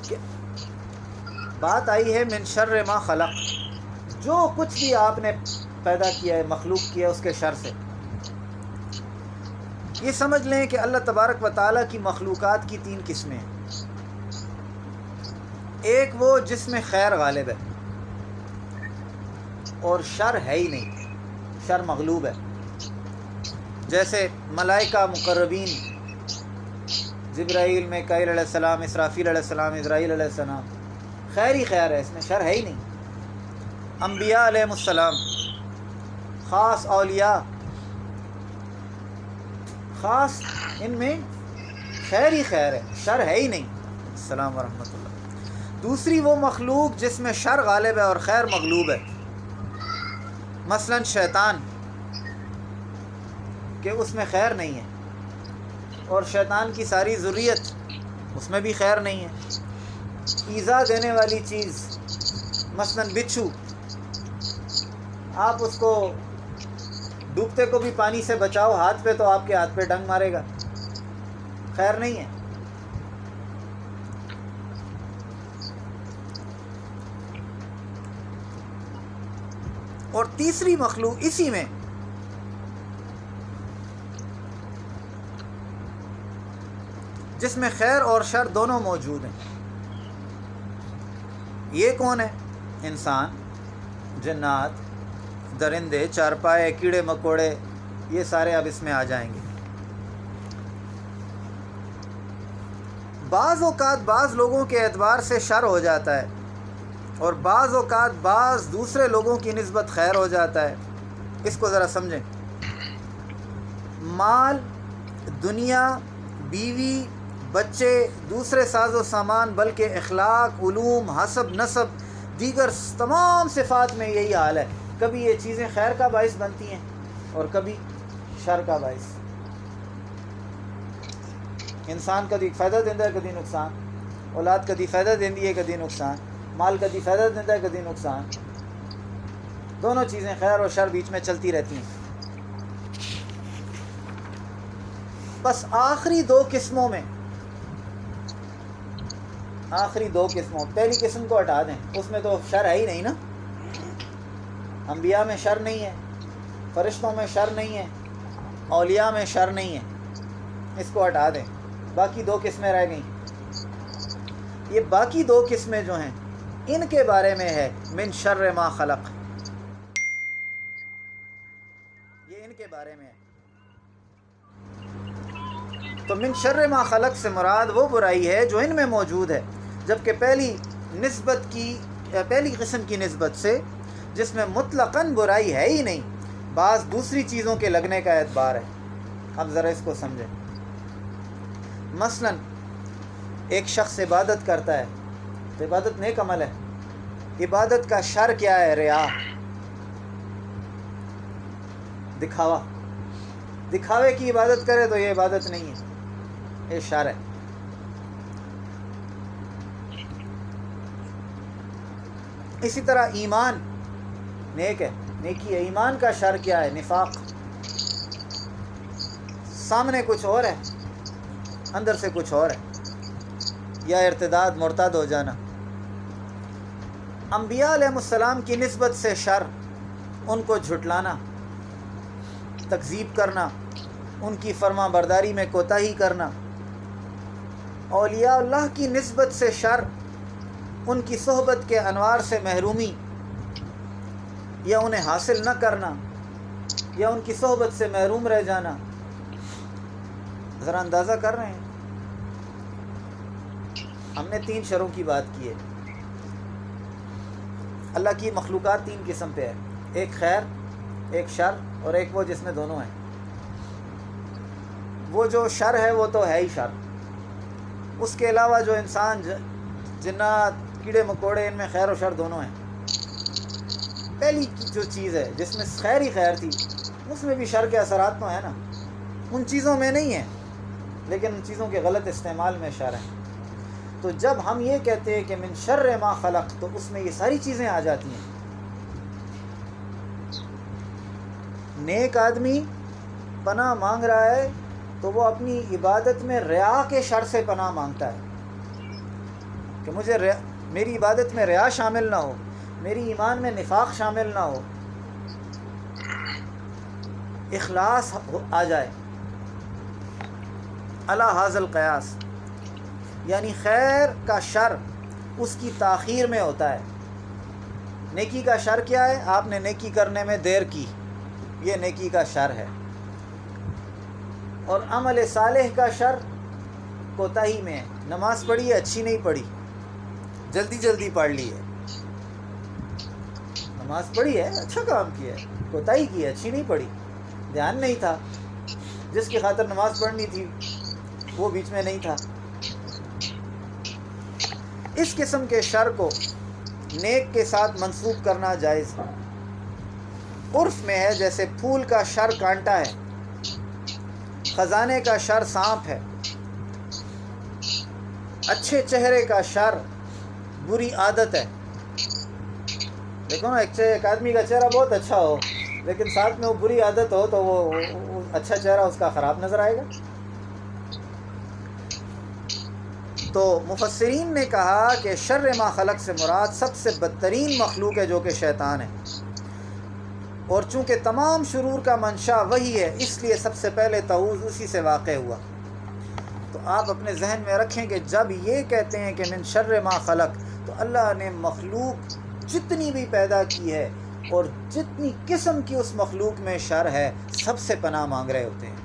کہ بات آئی ہے من شر ما خلق، جو کچھ بھی آپ نے پیدا کیا ہے، مخلوق کیا ہے، اس کے شر سے. یہ سمجھ لیں کہ اللہ تبارک و تعالیٰ کی مخلوقات کی 3 قسمیں ہیں. ایک وہ جس میں خیر غالب ہے اور شر ہے ہی نہیں، شر مغلوب ہے. جیسے ملائکہ مقربین، جبرائیل، میکائیل علیہ السلام، اسرافیل علیہ السلام، اسرائیل علیہ السلام، خیر ہی خیر ہے، اس میں شر ہے ہی نہیں. انبیاء علیہ السلام، خاص اولیاء، خاص ان میں خیر ہی خیر ہے، شر ہے ہی نہیں. السلام ورحمۃ اللہ. دوسری وہ مخلوق جس میں شر غالب ہے اور خیر مغلوب ہے، مثلا شیطان، کہ اس میں خیر نہیں ہے، اور شیطان کی ساری ذریت، اس میں بھی خیر نہیں ہے. ایذا دینے والی چیز، مثلا بچھو، آپ اس کو ڈوبتے کو بھی پانی سے بچاؤ ہاتھ پہ، تو آپ کے ہاتھ پہ ڈنگ مارے گا، خیر نہیں ہے. اور تیسری مخلوق اسی میں جس میں خیر اور شر دونوں موجود ہیں. یہ کون ہے؟ انسان، جنات، درندے، چارپائے، کیڑے مکوڑے، یہ سارے اب اس میں آ جائیں گے. بعض اوقات بعض لوگوں کے اعتبار سے شر ہو جاتا ہے، اور بعض اوقات بعض دوسرے لوگوں کی نسبت خیر ہو جاتا ہے. اس کو ذرا سمجھیں. مال، دنیا، بیوی، بچے، دوسرے ساز و سامان، بلکہ اخلاق، علوم، حسب، نسب، دیگر تمام صفات میں یہی حال ہے. کبھی یہ چیزیں خیر کا باعث بنتی ہیں اور کبھی شر کا باعث. انسان کدی فائدہ دیندہ ہے، کدی نقصان. اولاد کدی فائدہ دیندی ہے، کدی نقصان. مال کدی فائدہ دیتا ہے، کدی نقصان. دونوں چیزیں خیر اور شر بیچ میں چلتی رہتی ہیں. بس آخری 2 قسموں میں، آخری 2 قسموں، پہلی قسم کو ہٹا دیں، اس میں تو شر ہے ہی نہیں نا. انبیاء میں شر نہیں ہے، فرشتوں میں شر نہیں ہے، اولیاء میں شر نہیں ہے، اس کو ہٹا دیں. باقی 2 قسمیں رہ گئیں. یہ باقی 2 قسمیں جو ہیں، ان کے بارے میں ہے من شر ما خلق. یہ ان کے بارے میں ہے. تو من شر ما خلق سے مراد وہ برائی ہے جو ان میں موجود ہے، جبکہ پہلی قسم کی نسبت سے جس میں مطلقاً برائی ہے ہی نہیں، بعض دوسری چیزوں کے لگنے کا اعتبار ہے. اب ذرا اس کو سمجھیں. مثلا ایک شخص عبادت کرتا ہے، تو عبادت نیک عمل ہے. عبادت کا شر کیا ہے؟ ریا، دکھاوا. دکھاوے کی عبادت کرے تو یہ عبادت نہیں ہے، یہ شر ہے. اسی طرح ایمان نیک ہے، نیکی ہے. ایمان کا شر کیا ہے؟ نفاق. سامنے کچھ اور ہے، اندر سے کچھ اور ہے، یا ارتداد، مرتد ہو جانا. انبیاء علیہ السلام کی نسبت سے شر، ان کو جھٹلانا، تکذیب کرنا، ان کی فرما برداری میں کوتاہی کرنا. اولیاء اللہ کی نسبت سے شر، ان کی صحبت کے انوار سے محرومی، یا انہیں حاصل نہ کرنا، یا ان کی صحبت سے محروم رہ جانا. ذرا اندازہ کر رہے ہیں؟ ہم نے 3 شروں کی بات کی ہے. اللہ کی مخلوقات 3 قسم پہ ہے، ایک خیر، ایک شر، اور ایک وہ جس میں دونوں ہیں. وہ جو شر ہے وہ تو ہے ہی شر. اس کے علاوہ جو انسان، جنات، کیڑے مکوڑے، ان میں خیر و شر دونوں ہیں. پہلی جو چیز ہے جس میں خیر ہی خیر تھی، اس میں بھی شر کے اثرات تو ہیں نا. ان چیزوں میں نہیں ہیں، لیکن ان چیزوں کے غلط استعمال میں شر ہے. تو جب ہم یہ کہتے ہیں کہ من شر ما خلق، تو اس میں یہ ساری چیزیں آ جاتی ہیں. نیک آدمی پناہ مانگ رہا ہے تو وہ اپنی عبادت میں ریا کے شر سے پناہ مانگتا ہے، کہ مجھے میری عبادت میں ریا شامل نہ ہو، میری ایمان میں نفاق شامل نہ ہو، اخلاص آ جائے. علی ھذا القیاس، یعنی خیر کا شر اس کی تاخیر میں ہوتا ہے. نیکی کا شر کیا ہے؟ آپ نے نیکی کرنے میں دیر کی، یہ نیکی کا شر ہے. اور عمل صالح کا شر کوتاہی میں ہے. نماز پڑھی ہے، اچھی نہیں پڑھی، جلدی جلدی پڑھ لی ہے. نماز پڑھی ہے، اچھا کام کیا ہے، کوتاہی کی ہے، اچھی نہیں پڑھی، دھیان نہیں تھا. جس کی خاطر نماز پڑھنی تھی وہ بیچ میں نہیں تھا. اس قسم کے شر کو نیک کے ساتھ منسوب کرنا جائز ہے. عرف میں ہے جیسے پھول کا شر کانٹا ہے، خزانے کا شر سانپ ہے، اچھے چہرے کا شر بری عادت ہے. دیکھو نا، ایک آدمی کا چہرہ بہت اچھا ہو لیکن ساتھ میں وہ بری عادت ہو تو وہ اچھا چہرہ اس کا خراب نظر آئے گا. تو مفسرین نے کہا کہ شر ما خلق سے مراد سب سے بدترین مخلوق ہے جو کہ شیطان ہے، اور چونکہ تمام شرور کا منشا وہی ہے اس لیے سب سے پہلے تعوذ اسی سے واقع ہوا. تو آپ اپنے ذہن میں رکھیں کہ جب یہ کہتے ہیں کہ من شر ما خلق، تو اللہ نے مخلوق جتنی بھی پیدا کی ہے اور جتنی قسم کی اس مخلوق میں شر ہے سب سے پناہ مانگ رہے ہوتے ہیں.